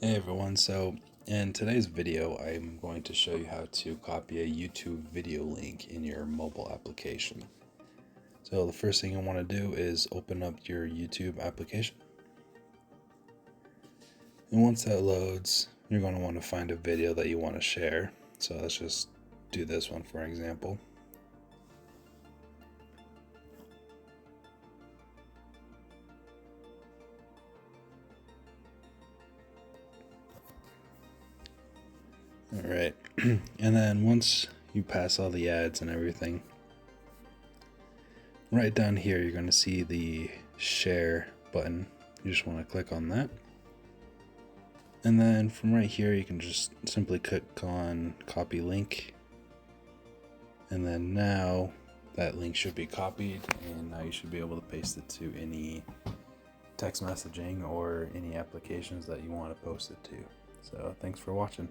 Hey everyone, so in today's video I'm going to show you how to copy a YouTube video link in your mobile application. So the first thing you want to do is open up your YouTube application. And once that loads, you're going to want to find a video that you want to share. So let's just do this one for example. Alright, and then once you pass all the ads and everything, right down here you're going to see the share button. You just want to click on that. And then from right here you can just simply click on copy link. And then now that link should be copied, and now you should be able to paste it to any text messaging or any applications that you want to post it to. So thanks for watching.